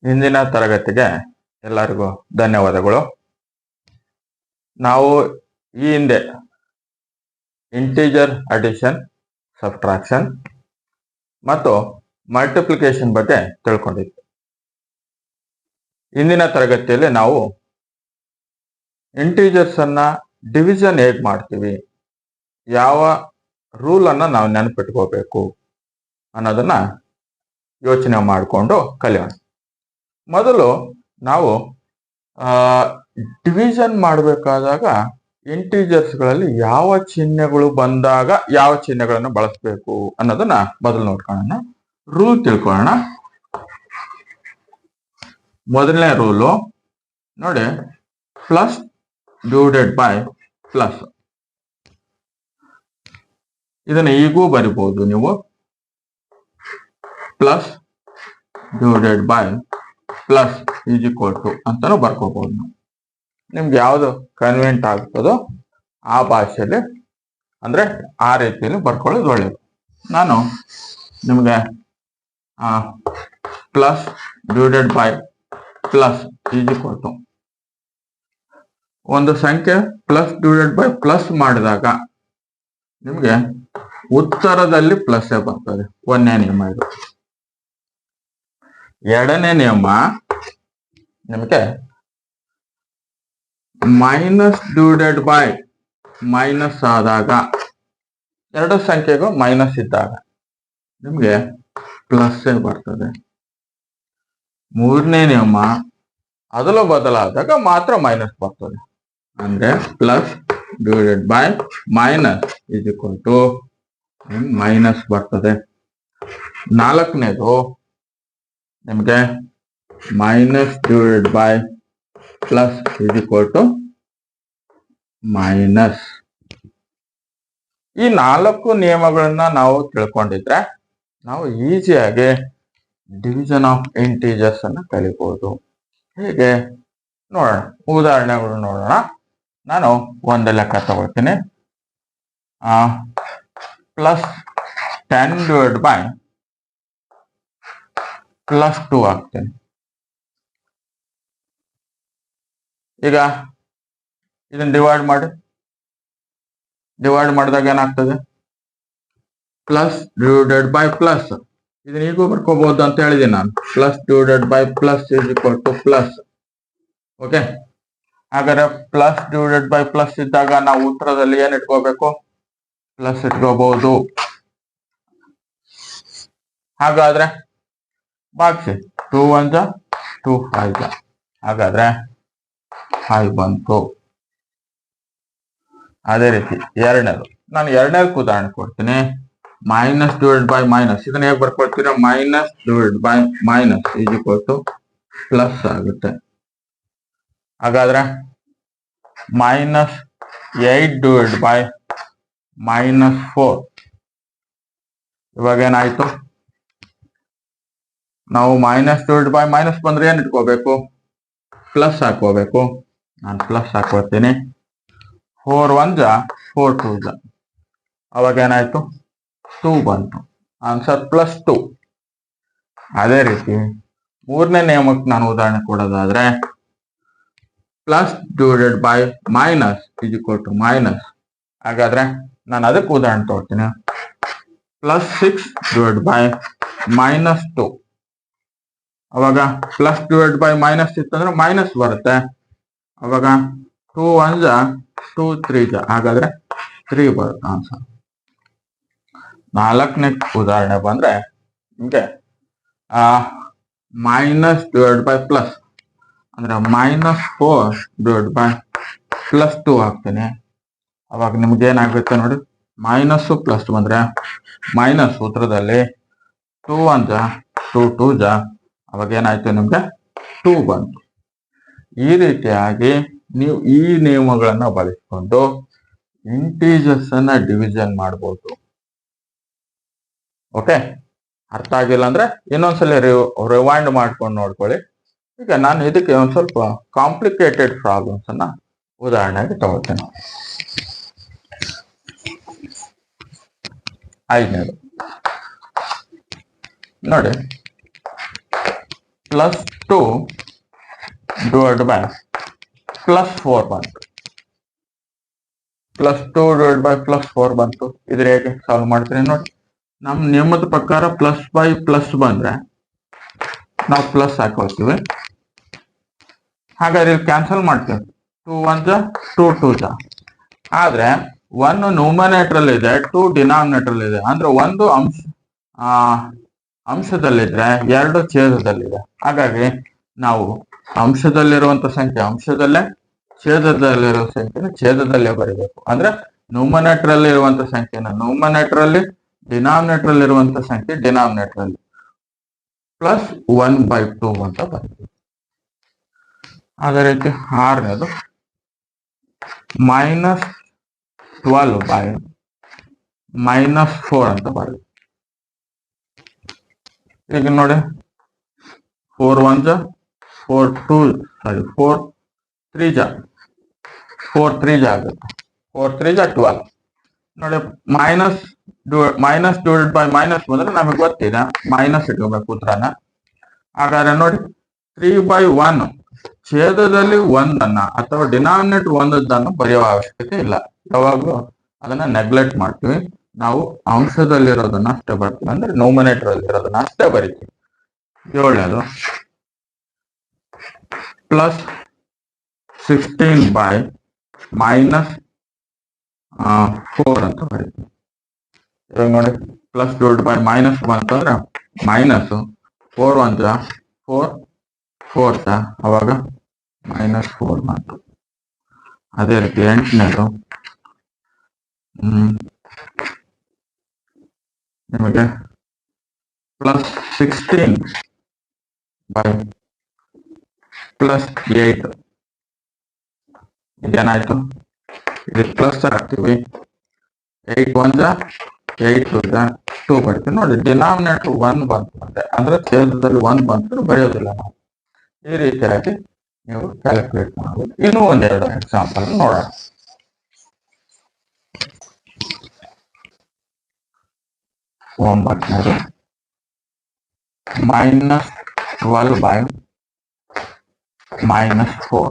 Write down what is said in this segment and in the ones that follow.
ಹಿಂದಿನ ತರಗತಿಗೆ ಎಲ್ಲರಿಗೂ ಧನ್ಯವಾದಗಳು. ನಾವು ಈ ಹಿಂದೆ ಇಂಟಿಜರ್ ಅಡಿಷನ್, ಸಬ್ಟ್ರಾಕ್ಷನ್ ಮತ್ತು ಮಲ್ಟಿಪ್ಲಿಕೇಶನ್ ಬಗ್ಗೆ ತಿಳ್ಕೊಂಡಿದ್ವಿ. ಇಂದಿನ ತರಗತಿಯಲ್ಲಿ ನಾವು ಇಂಟಿಜರ್ಸ್ ಅನ್ನ ಡಿವಿಷನ್ ಹೇಗೆ ಮಾಡ್ತೀವಿ, ಯಾವ ರೂಲ್ ಅನ್ನ ನಾವು ನೆನಪಿಟ್ಕೋಬೇಕು ಅನ್ನೋದನ್ನ ಯೋಚನೆ ಮಾಡಿಕೊಂಡು ಕಲಿಯೋಣ. ಮೊದಲು ನಾವು ಡಿವಿಷನ್ ಮಾಡಬೇಕಾದಾಗ ಇಂಟಿಜರ್ಸ್ಗಳಲ್ಲಿ ಯಾವ ಚಿಹ್ನೆಗಳು ಬಂದಾಗ ಯಾವ ಚಿಹ್ನೆಗಳನ್ನು ಬಳಸಬೇಕು ಅನ್ನೋದನ್ನ ಮೊದಲು ನೋಡ್ಕೊಳ್ಳೋಣ. ರೂಲ್ ತಿಳ್ಕೊಳ್ಳೋಣ. ಮೊದಲನೇ ರೂಲು ನೋಡಿ, ಪ್ಲಸ್ ಡಿವೈಡೆಡ್ ಬೈ ಪ್ಲಸ್. ಇದನ್ನ ಈಗೂ ಬರಿಬಹುದು ನೀವು, plus divided by plus is equal to ಅಂತಾನು ಬರ್ಕೋಬಹುದು. ನಿಮ್ಗೆ ಯಾವುದು ಕನ್ವೀನಿಯಂಟ್ ಆಗ್ತದೋ ಆ ಭಾಷೆಯಲ್ಲಿ, ಅಂದ್ರೆ ಆ ರೀತಿಯಲ್ಲಿ ಬರ್ಕೊಳ್ಳೋದು ಒಳ್ಳೆಯದು. ನಾನು ನಿಮ್ಗೆ plus divided by plus is equal to ಒಂದು ಸಂಖ್ಯೆ ಪ್ಲಸ್ ಡಿವೈಡೆಡ್ ಬೈ ಪ್ಲಸ್ ಮಾಡಿದಾಗ ನಿಮ್ಗೆ ಉತ್ತರದಲ್ಲಿ ಪ್ಲಸ್ ಬರ್ತದೆ. ಒಂದನೇ ನಿಯಮ ಇದು. ಎರಡನೇ ನಿಯಮ ನಿಮಗೆ ಮೈನಸ್ ಡಿವೈಡೆಡ್ ಬೈ ಮೈನಸ್ ಆದಾಗ, ಎರಡು ಸಂಖ್ಯೆಗೂ ಮೈನಸ್ ಇದ್ದಾಗ ನಿಮ್ಗೆ ಪ್ಲಸ್ ಬರ್ತದೆ. ಮೂರನೇ ನಿಯಮ ಅದಲು ಬದಲಾದಾಗ ಮಾತ್ರ ಮೈನಸ್ ಬರ್ತದೆ. ಅಂದ್ರೆ plus divided by minus is equal to minus ಬರ್ತದೆ. ನಾಲ್ಕನೇದು ನಿಮ್ಗೆ minus divided by plus is equal to minus. ಈ ನಾಲ್ಕು ನಿಯಮಗಳನ್ನ ನಾವು ತಿಳ್ಕೊಂಡಿದ್ರೆ ನಾವು ಈಸಿಯಾಗಿ ಡಿವಿಷನ್ ಆಫ್ ಇಂಟಿಜರ್ಸ್ ಅನ್ನ ಕಲಿಬಹುದು. ಹೇಗೆ ನೋಡೋಣ, ಉದಾಹರಣೆಗಳು ನೋಡೋಣ. ನಾನು ಒಂದು ಲೆಕ್ಕ ತಗೊಳ್ತೀನಿ. Plus 10 divide by plus 2 ಆಗ್ತೇನೆ. ಈಗ ಇದನ್ನ ಡಿವೈಡ್ ಮಾಡಿದಾಗ ಏನಾಗ್ತದೆ, ಪ್ಲಸ್ ಡಿವೈಡೆಡ್ ಬೈ ಪ್ಲಸ್. ಇದನ್ನ ಈಗೂ ಬರ್ಕೋಬಹುದು ಅಂತ ಹೇಳಿದೀನಿ ನಾನು. Plus divided by plus is equal to plus. Okay, ಹಾಗಾದ್ರೆ ಪ್ಲಸ್ ಡಿವೈಡೆಡ್ ಬೈ ಪ್ಲಸ್ ಇದ್ದಾಗ ನಾವು ಉತ್ತರದಲ್ಲಿ ಏನ್ ಇಟ್ಕೋಬೇಕು, ಪ್ಲಸ್ ಇಟ್ಕೋಬಹುದು. ಹಾಗಾದ್ರೆ ಬಾಕ್ಸಿ 2 1 2 5. ಹಾಗಾದ್ರೆ 5 ಬಂತು. ಅದೇ ರೀತಿ ಎರಡನೇದು, ನಾನು ಎರಡನೇದಕ್ಕೆ ಉದಾಹರಣೆ ಕೊಡ್ತೀನಿ. ಮೈನಸ್ ಡಿವೈಡ್ ಬೈ ಮೈನಸ್, ಇದನ್ನ ಹೇಗೆ ಬರ್ಕೊಳ್ತೀರಾ, minus divide by minus is equal to plus ಆಗುತ್ತೆ. ಹಾಗಾದ್ರೆ ಮೈನಸ್ 8 ಡಿವೈಡ್ ಬೈ ಮೈನಸ್ 4. ಇವಾಗ ಏನಾಯ್ತು, ನಾವು ಮೈನಸ್ ಡಿವೈಡ್ ಬೈ ಮೈನಸ್ ಬಂದ್ರೆ ಏನ್ ಇಟ್ಕೋಬೇಕು, ಪ್ಲಸ್ ಹಾಕೋಬೇಕು. ನಾನು ಪ್ಲಸ್ ಹಾಕೋತೀನಿ. 4 1 4 2. ಅವಾಗ ಏನಾಯ್ತು, 2 ಬಂತು. Answer plus 2. ಅದೇ ರೀತಿ ಮೂರನೇ ನಿಯಮಕ್ಕೆ ನಾನು ಉದಾಹರಣೆ ಕೊಡೋದಾದ್ರೆ, plus divided by minus is equal to minus. ಹಾಗಾದ್ರೆ ನಾನು ಅದಕ್ಕೆ ಉದಾಹರಣೆ ತಗೊಳ್ತೀನಿ. Plus 6 divide by minus 2. ಅವಾಗ ಪ್ಲಸ್ ಡಿವೈಡ್ ಬೈ ಮೈನಸ್ ಇತ್ತಂದ್ರೆ ಮೈನಸ್ ಬರುತ್ತೆ. ಅವಾಗ 2 1 2 3. ಹಾಗಾದ್ರೆ 3 ಬರುತ್ತೆ ಆನ್ಸರ್. ನಾಲ್ಕನೇ ಉದಾಹರಣೆ ಬಂದ್ರೆ ನಿಮ್ಗೆ ಮೈನಸ್ ಡಿವೈಡ್ ಬೈ ಪ್ಲಸ್ ಅಂದ್ರೆ ಮೈನಸ್ 4 ಡಿವೈಡ್ ಬೈ ಪ್ಲಸ್ 2 ಹಾಕ್ತೇನೆ. ಅವಾಗ ನಿಮ್ಗೆ ಏನಾಗುತ್ತೆ ನೋಡಿ, ಮೈನಸ್ ಪ್ಲಸ್ ಬಂದ್ರೆ ಮೈನಸ್ ಉತ್ತರದಲ್ಲಿ 2 1 2 2. ಅವಾಗ ಏನಾಯ್ತು, ನಿಮ್ಗೆ 2 ಬಂತು. ಈ ರೀತಿಯಾಗಿ ನೀವು ಈ ನಿಯಮಗಳನ್ನ ಬಳಸಿಕೊಂಡು ಇಂಟಿಜರ್ಸ್ ಅನ್ನ ಡಿವಿಷನ್ ಮಾಡಬಹುದು. ಓಕೆ, ಅರ್ಥ ಆಗಿಲ್ಲ ಅಂದ್ರೆ ಇನ್ನೊಂದ್ಸಲ ರಿವೈಂಡ್ ಮಾಡ್ಕೊಂಡು ನೋಡ್ಕೊಳ್ಳಿ. ಈಗ ನಾನು ಇದಕ್ಕೆ ಒಂದ್ ಸ್ವಲ್ಪ ಕಾಂಪ್ಲಿಕೇಟೆಡ್ ಪ್ರಾಬ್ಲಮ್ಸ್ ಅನ್ನ ಉದಾಹರಣೆಗೆ ತಗೊಳ್ತೇನೆ. 5ನೇದು ನೋಡಿ, ಪ್ಲಸ್ 2 ಡಿವೈಡ್ ಬೈ ಪ್ಲಸ್ 4 ಬಂತು. ಪ್ಲಸ್ 2 ಡಿವೈಡ್ ಬೈ ಪ್ಲಸ್ 4 ಬಂತು. ಇದ್ರ ಹೇಗೆ ಸಾಲ್ವ್ ಮಾಡ್ತೀನಿ ನೋಡಿ. ನಮ್ ನಿಯಮದ ಪ್ರಕಾರ ಪ್ಲಸ್ ಬೈ ಪ್ಲಸ್ ಬಂದ್ರೆ ನಾವು ಪ್ಲಸ್ ಹಾಕೊಳ್ತೀವಿ. ಹಾಗಾದ್ರೆ ಇಲ್ಲಿ ಕ್ಯಾನ್ಸಲ್ ಮಾಡ್ತೀವಿ. 2 1 2 2 ಆದ್ರೆ 1 ನ್ಯೂಮರೇಟರ್ ಇದೆ, 2 ಡಿನಾಮಿನೇಟರ್ ಇದೆ. ಅಂದ್ರೆ ಒಂದು ಅಂಶದಲ್ಲಿದ್ರೆ 2 ಛೇದದಲ್ಲಿದೆ. ಹಾಗಾಗಿ ನಾವು ಅಂಶದಲ್ಲಿರುವಂತ ಸಂಖ್ಯೆ ಅಂಶದಲ್ಲೇ, ಛೇದದಲ್ಲಿರುವ ಸಂಖ್ಯೆನ ಛೇದದಲ್ಲೇ ಬರೀಬೇಕು. ಅಂದ್ರೆ ನ್ಯೂಮರೇಟರ್ ಅಲ್ಲಿ ಇರುವಂತ ಸಂಖ್ಯೆನ ನ್ಯೂಮರೇಟರ್ ಅಲ್ಲಿ, ಡಿನಾಮಿನೇಟರ್ ಅಲ್ಲಿ ಇರುವಂತ ಸಂಖ್ಯೆ ಡಿನಾಮಿನೇಟರ್ ಅಲ್ಲಿ ಪ್ಲಸ್ 1/2 ಅಂತ ಬರೀಬೇಕು. ಅದೇ ರೀತಿ 6ನೇದು -12/-4 ಅಂತ ಬರೀಬೇಕು. ಈಗ ನೋಡಿ 4 1 4 2 4 3 4 3 ಆಗುತ್ತೆ. 4 3 12 ನೋಡಿ. ಮೈನಸ್ ಡಿವೈಡ್ ಬೈ ಮೈನಸ್ ಬಂದ್ರೆ ನಮಗೆ ಗೊತ್ತಿದೆ ಮೈನಸ್ ಇಟ್ಕೋಬೇಕು ಉತ್ತರನ. ಹಾಗಾದ್ರೆ ನೋಡಿ 3/1 ಛೇದದಲ್ಲಿ 1 ಅಥವಾ ಡಿನಾಮಿನೇಟರ್ 1 ಬರೆಯುವ ಅವಶ್ಯಕತೆ ಇಲ್ಲ. ಯಾವಾಗಲೂ ಅದನ್ನ ನೆಗ್ಲೆಕ್ಟ್ ಮಾಡ್ತೀವಿ. ನಾವು ಅಂಶದಲ್ಲಿರೋದನ್ನ ಅಷ್ಟೇ ಬರ್ತೀವಿ. ಅಂದ್ರೆ ನ್ಯೂಮರೇಟರ್ ಅಲ್ಲಿ ಇರೋದನ್ನ ಅಷ್ಟೇ ಬರಿತೀವಿ. 7ನೇದು ಪ್ಲಸ್ 16/-4 ಅಂತ ಬರೀತೀವಿ. ಇವಾಗ ನೋಡಿ ಪ್ಲಸ್ ಡಿವೈಡ್ ಬೈ ಮೈನಸ್ ಬಂತಂದ್ರೆ ಮೈನಸ್ 4 1 4 4 ಅವಾಗ -4 ಬಂತು. ಅದೇ ರೀತಿ 8ನೇದು ನಿಮಗೆ ಪ್ಲಸ್ 16/+8 ಇದೇನಾಯ್ತು, ಇದು ಪ್ಲಸ್ ಹಾಕ್ತೀವಿ. 8 1 8 2 ಬರ್ತೀವಿ ನೋಡಿ. ಡಿನಾಮಿನೇಟರ್ 1 ಬಂತು ಅಂದ್ರೆ ಛೇದದಲ್ಲಿ 1 ಬಂತು ಬರೆಯೋದಿಲ್ಲ ನಾವು. ಈ ರೀತಿಯಾಗಿ ನೀವು ಕ್ಯಾಲ್ಕುಲೇಟ್ ಮಾಡಬಹುದು. ಇನ್ನೂ ಒಂದೆರಡು ಎಕ್ಸಾಂಪಲ್ ನೋಡೋಣ. -12/-4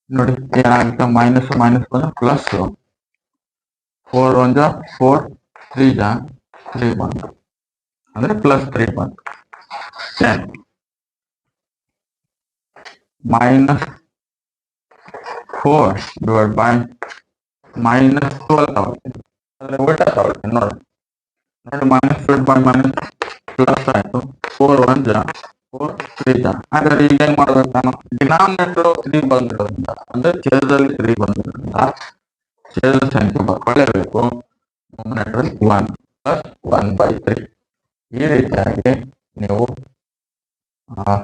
ನೋಡಿ ಏನಾಗುತ್ತೆ. ಮೈನಸ್ ಮೈನಸ್ ಬಂದ್ರೆ ಪ್ಲಸ್ 4 1 4 3 3 ಬಂತು ಅಂದ್ರೆ ಪ್ಲಸ್ 3 ಬಂತು. -4 ಡಿವೈಡ್ ಬೈ -12 ತಗೊಳ್ತೀನಿ. ಅಂದ್ರೆ ಉಲ್ಟಾ ತಗೊಳ್ತೀನಿ ನೋಡಿ. Minus divide by minus plus ಆಯ್ತು. 4 1 4 3 ಹಾಗಾದ್ರೆ ಈಗ ಏನ್ ಮಾಡ್ಬೇಕು ನಾನು, ಡಿನಾಮಿನೇಟರ್ 3 ಬಂದಿರೋದ್ರಿಂದ ಅಂದ್ರೆ ಛೇದದಲ್ಲಿ 3 ಬಂದಿರೋದ್ರಿಂದ ಛೇದದ ಸಂಖ್ಯೆ ಬರ್ಕೊಳ್ಳೇಬೇಕು. Numerator 1 plus 1/3. ಈ ರೀತಿಯಾಗಿ ನೀವು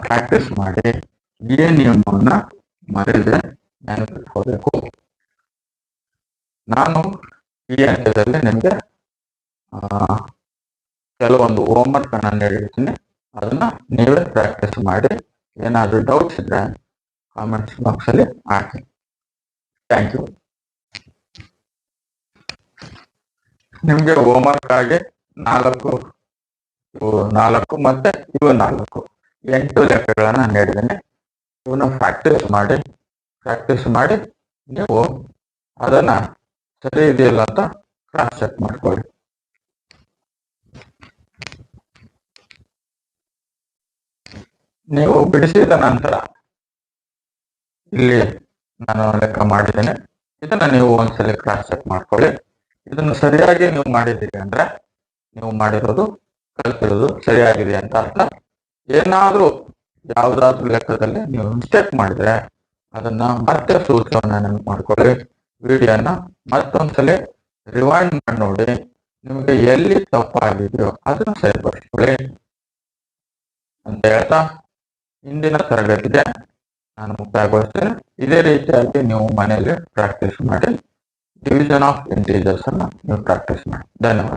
ಪ್ರಾಕ್ಟೀಸ್ ಮಾಡಿ ಈ ನಿಯಮವನ್ನ ಮರೆಯದೆ ನೆನಪಿಟ್ಕೋಬೇಕು. ನಾನು ಈ ಹಂತದಲ್ಲಿ ನಿಮಗೆ ಕೆಲವೊಂದು ಹೋಮ್ವರ್ಕ್ ಅನ್ನ ನೀಡಿರ್ತೀನಿ. ಅದನ್ನ ನೀವೇ ಪ್ರಾಕ್ಟೀಸ್ ಮಾಡಿ. ಏನಾದರೂ ಡೌಟ್ಸ್ ಇದ್ರೆ ಕಾಮೆಂಟ್ಸ್ ಬಾಕ್ಸ್ ಅಲ್ಲಿ ಹಾಕಿ. Thank you. ನಿಮ್ಗೆ ಹೋಮ್ವರ್ಕ್ ಆಗಿ 4 ಮತ್ತೆ ಇವು 8 ಲೆಕ್ಕಗಳನ್ನ ನೀಡಿದ್ದೀನಿ. ಇವನ್ನ ಪ್ರಾಕ್ಟೀಸ್ ಮಾಡಿ ನೀವು ಅದನ್ನ ಸರಿ ಇದೆಯಲ್ಲ ಅಂತ ಕ್ರಾಸ್ ಚೆಕ್ ಮಾಡ್ಕೊಳ್ಳಿ. ನೀವು ಬಿಡಿಸಿದ ನಂತರ ಇಲ್ಲಿ ನಾನು ಲೆಕ್ಕ ಮಾಡಿದ್ದೇನೆ, ಇದನ್ನ ನೀವು ಒಂದ್ಸಲ ಕ್ರಾಸ್ ಚೆಕ್ ಮಾಡ್ಕೊಳ್ಳಿ. ಇದನ್ನು ಸರಿಯಾಗಿ ನೀವು ಮಾಡಿದ್ದೀರಿ ಅಂದ್ರೆ ನೀವು ಮಾಡಿರೋದು ಕಲಿತಿರೋದು ಸರಿಯಾಗಿದೆ ಅಂತ ಅರ್ಥ. ಏನಾದ್ರೂ ಯಾವ್ದಾದ್ರು ಲೆಕ್ಕದಲ್ಲಿ ನೀವು ಮಿಸ್ಟೇಕ್ ಮಾಡಿದ್ರೆ ಅದನ್ನ ಮತ್ತೆ ಸೂತ್ರವನ್ನ ನೆನಪು ಮಾಡ್ಕೊಳ್ಳಿ. ವಿಡಿಯೋನ ಮತ್ತೊಂದ್ಸಲ ರಿವೈಂಡ್ ಮಾಡಿ ನೋಡಿ. ನಿಮಗೆ ಎಲ್ಲಿ ತಪ್ಪಾಗಿದೆಯೋ ಅದನ್ನ ಸರಿಪಡಿಸ್ಕೊಳ್ಳಿ ಅಂತ ಹೇಳ್ತಾ ಇಂದಿನ ತರಗತಿಗೆ ನಾನು ಮುಕ್ತಾಯಗೊಳಿಸ್ತೇನೆ. ಇದೇ ರೀತಿಯಾಗಿ ನೀವು ಮನೆಯಲ್ಲಿ ಪ್ರಾಕ್ಟೀಸ್ ಮಾಡಿ. ಡಿವಿಷನ್ ಆಫ್ ಇಂಟೀಜರ್ಸ್ ಅನ್ನ ನೀವು ಪ್ರಾಕ್ಟೀಸ್ ಮಾಡಿ. ಧನ್ಯವಾದ.